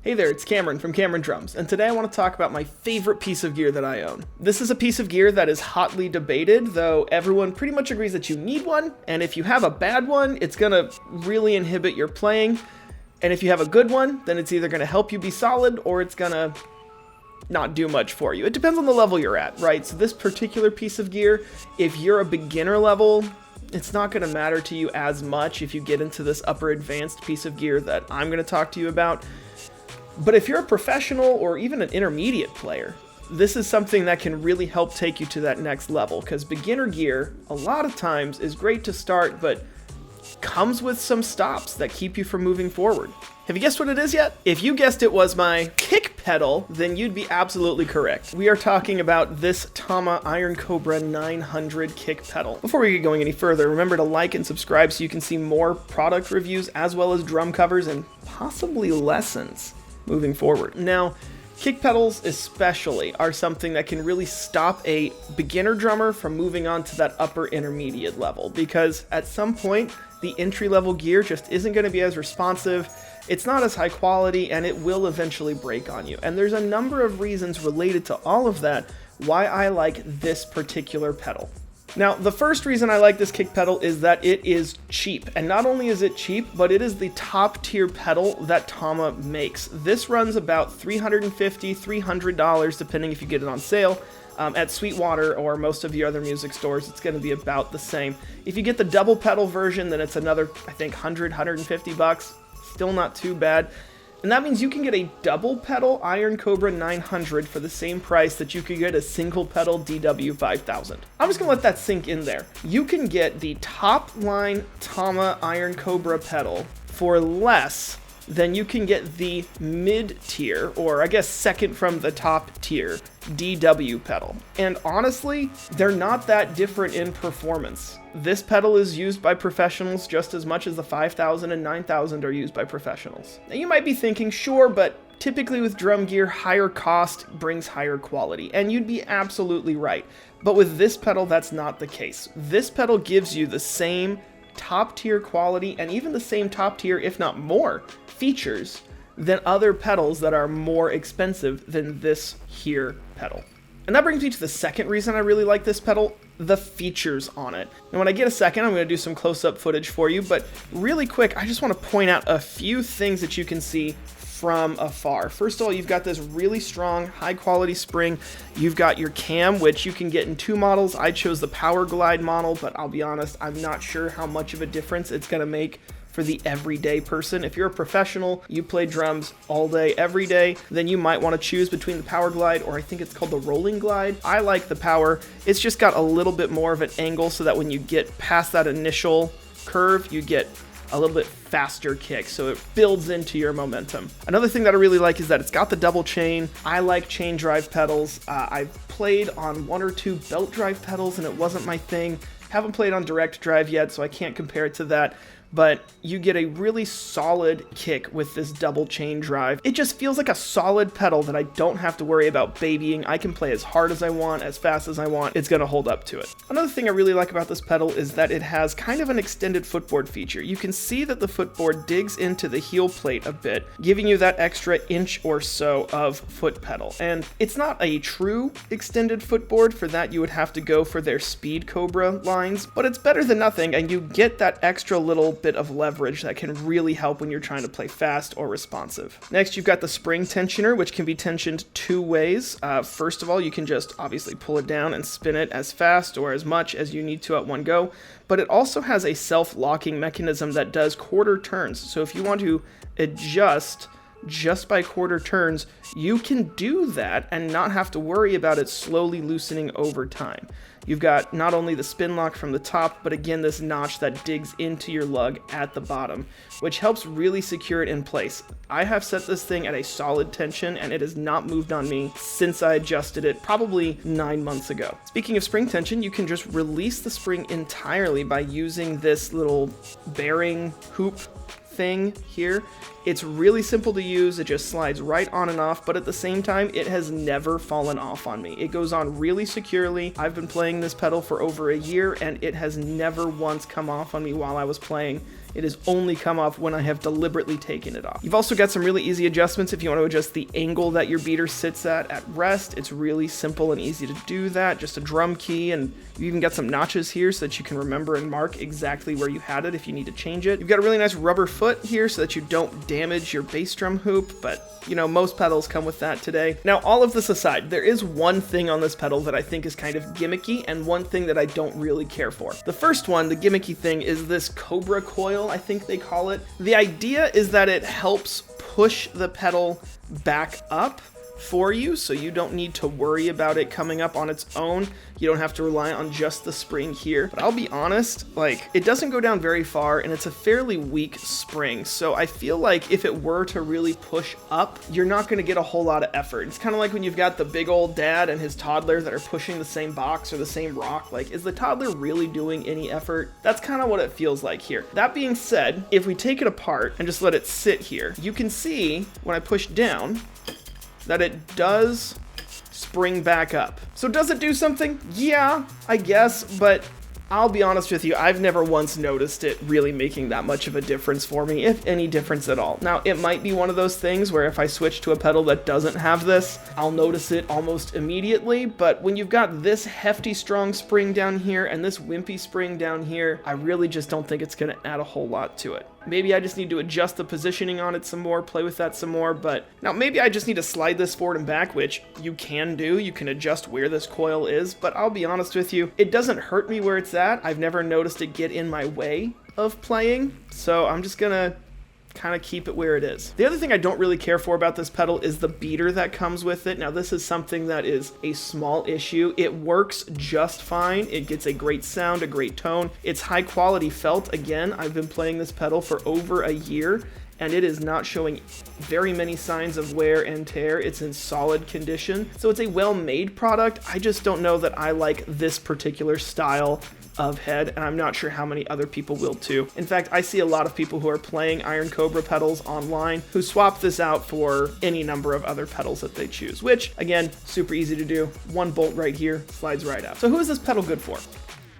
Hey there, it's Cameron from Cameron Drums, and today I want to talk about my favorite piece of gear that I own. This is a piece of gear that is hotly debated, though everyone pretty much agrees that you need one, and if you have a bad one, it's gonna really inhibit your playing, and if you have a good one, then it's either gonna help you be solid, or it's gonna not do much for you. It depends on the level you're at, right? So this particular piece of gear, if you're a beginner level, it's not gonna matter to you as much if you get into this upper advanced piece of gear that I'm gonna talk to you about. But if you're a professional or even an intermediate player, this is something that can really help take you to that next level, because beginner gear, a lot of times, is great to start, but comes with some stops that keep you from moving forward. Have you guessed what it is yet? If you guessed it was my kick pedal, then you'd be absolutely correct. We are talking about this Tama Iron Cobra 900 kick pedal. Before we get going any further, remember to like and subscribe so you can see more product reviews as well as drum covers and possibly lessons moving forward. Now, kick pedals especially are something that can really stop a beginner drummer from moving on to that upper intermediate level, because at some point the entry level gear just isn't going to be as responsive, it's not as high quality, and it will eventually break on you. And there's a number of reasons related to all of that why I like this particular pedal. Now, the first reason I like this kick pedal is that it is cheap. And not only is it cheap, but it is the top tier pedal that Tama makes. This runs about $350, $300, depending if you get it on sale. At Sweetwater or most of the other music stores, it's going to be about the same. If you get the double pedal version, then it's another, I think, $100, $150. Still not too bad. And that means you can get a double pedal Iron Cobra 900 for the same price that you could get a single pedal DW 5000. I'm just gonna let that sink in there. You can get the top line Tama Iron Cobra pedal for less than you can get the mid tier, or I guess second from the top tier, DW pedal. And honestly, they're not that different in performance. This pedal is used by professionals just as much as the 5000 and 9000 are used by professionals. Now you might be thinking, sure, but typically with drum gear, higher cost brings higher quality, and you'd be absolutely right. But with this pedal, that's not the case. This pedal gives you the same top tier quality and even the same top tier, if not more, features than other pedals that are more expensive than this here pedal. And that brings me to the second reason I really like this pedal, the features on it. And when I get a second, I'm going to do some close-up footage for you, but really quick, I just want to point out a few things that you can see from afar. First of all, you've got this really strong, high-quality spring. You've got your cam, which you can get in two models. I chose the Power Glide model, but I'll be honest, I'm not sure how much of a difference it's going to make for the everyday person. If you're a professional, you play drums all day, every day, then you might want to choose between the Power Glide, or I think it's called the Rolling Glide. I like the Power. It's just got a little bit more of an angle so that when you get past that initial curve, you get a little bit faster kick, so it builds into your momentum. Another thing that I really like is that it's got the double chain. I like chain drive pedals. I've played on one or two belt drive pedals and it wasn't my thing. Haven't played on direct drive yet, so I can't compare it to that. But you get a really solid kick with this double chain drive. It just feels like a solid pedal that I don't have to worry about babying. I can play as hard as I want, as fast as I want. It's gonna hold up to it. Another thing I really like about this pedal is that it has kind of an extended footboard feature. You can see that the footboard digs into the heel plate a bit, giving you that extra inch or so of foot pedal. And it's not a true extended footboard. For that, you would have to go for their Speed Cobra lines, but it's better than nothing, and you get that extra little bit of leverage that can really help when you're trying to play fast or responsive. Next, you've got the spring tensioner, which can be tensioned two ways. First of all, you can just obviously pull it down and spin it as fast or as much as you need to at one go, but it also has a self-locking mechanism that does quarter turns. So if you want to adjust just by quarter turns, you can do that and not have to worry about it slowly loosening over time. You've got not only the spin lock from the top, but again, this notch that digs into your lug at the bottom, which helps really secure it in place. I have set this thing at a solid tension and it has not moved on me since I adjusted it probably 9 months ago. Speaking of spring tension, you can just release the spring entirely by using this little bearing hoop thing here. It's really simple to use. It just slides right on and off, but at the same time, it has never fallen off on me. It goes on really securely. I've been playing this pedal for over a year and it has never once come off on me while I was playing. It has only come off when I have deliberately taken it off. You've also got some really easy adjustments if you want to adjust the angle that your beater sits at rest. It's really simple and easy to do that. Just a drum key, and you even got some notches here so that you can remember and mark exactly where you had it if you need to change it. You've got a really nice rubber foot here so that you don't damage your bass drum hoop, but you know, most pedals come with that today. Now, all of this aside, there is one thing on this pedal that I think is kind of gimmicky and one thing that I don't really care for. The first one, the gimmicky thing, is this Cobra coil, I think they call it. The idea is that it helps push the pedal back up for you, so you don't need to worry about it coming up on its own. You don't have to rely on just the spring here. But I'll be honest, like, it doesn't go down very far and it's a fairly weak spring. So I feel like if it were to really push up, you're not going to get a whole lot of effort. It's kind of like when you've got the big old dad and his toddler that are pushing the same box or the same rock. Like, is the toddler really doing any effort? That's kind of what it feels like here. That being said, if we take it apart and just let it sit here, you can see when I push down that it does spring back up. So does it do something? Yeah, I guess, but I'll be honest with you, I've never once noticed it really making that much of a difference for me, if any difference at all. Now, it might be one of those things where if I switch to a pedal that doesn't have this, I'll notice it almost immediately, but when you've got this hefty, strong spring down here and this wimpy spring down here, I really just don't think it's gonna add a whole lot to it. Maybe I just need to adjust the positioning on it some more, play with that some more, but now maybe I just need to slide this forward and back, which you can do. You can adjust where this coil is, but I'll be honest with you, it doesn't hurt me where it's at. I've never noticed it get in my way of playing, so I'm just gonna kind of keep it where it is. The other thing I don't really care for about this pedal is the beater that comes with it. Now, this is something that is a small issue. It works just fine. It gets a great sound, a great tone. It's high quality felt. Again, I've been playing this pedal for over a year and it is not showing very many signs of wear and tear. It's in solid condition. So it's a well-made product. I just don't know that I like this particular style of head, and I'm not sure how many other people will too. In fact, I see a lot of people who are playing Iron Cobra pedals online who swap this out for any number of other pedals that they choose, which, again, super easy to do. One bolt right here, slides right out. So who is this pedal good for?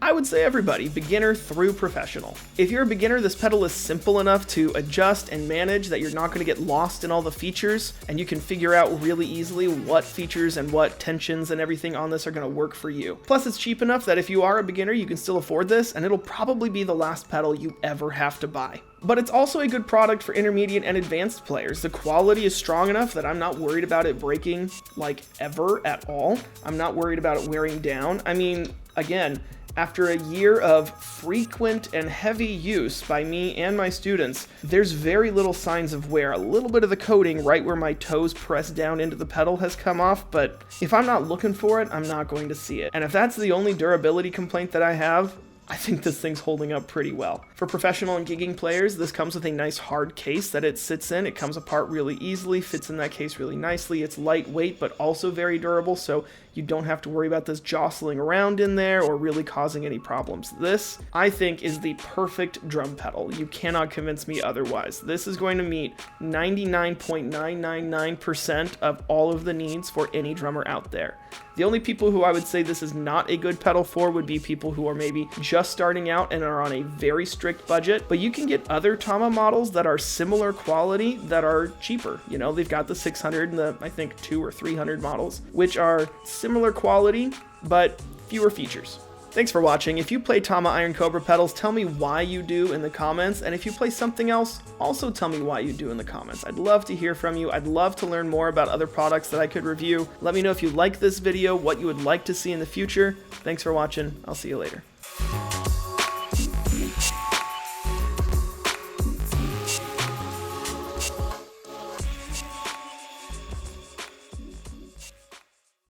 I would say everybody, beginner through professional. If you're a beginner, this pedal is simple enough to adjust and manage that you're not going to get lost in all the features, and you can figure out really easily what features and what tensions and everything on this are going to work for you. Plus, it's cheap enough that if you are a beginner, you can still afford this, and it'll probably be the last pedal you ever have to buy. But it's also a good product for intermediate and advanced players. The quality is strong enough that I'm not worried about it breaking, like, ever at all. I'm not worried about it wearing down. I mean, again, after a year of frequent and heavy use by me and my students, there's very little signs of wear. A little bit of the coating right where my toes press down into the pedal has come off, but if I'm not looking for it, I'm not going to see it. And if that's the only durability complaint that I have, I think this thing's holding up pretty well. For professional and gigging players, this comes with a nice hard case that it sits in. It comes apart really easily, fits in that case really nicely. It's lightweight, but also very durable, so you don't have to worry about this jostling around in there or really causing any problems. This, I think, is the perfect drum pedal. You cannot convince me otherwise. This is going to meet 99.999% of all of the needs for any drummer out there. The only people who I would say this is not a good pedal for would be people who are maybe just starting out and are on a very strict budget, but you can get other Tama models that are similar quality that are cheaper. You know, they've got the 600 and the, I think, 200 or 300 models, which are similar quality, but fewer features. Thanks for watching. If you play Tama Iron Cobra pedals, tell me why you do in the comments, and if you play something else, also tell me why you do in the comments. I'd love to hear from you. I'd love to learn more about other products that I could review. Let me know if you like this video, what you would like to see in the future. Thanks for watching. I'll see you later.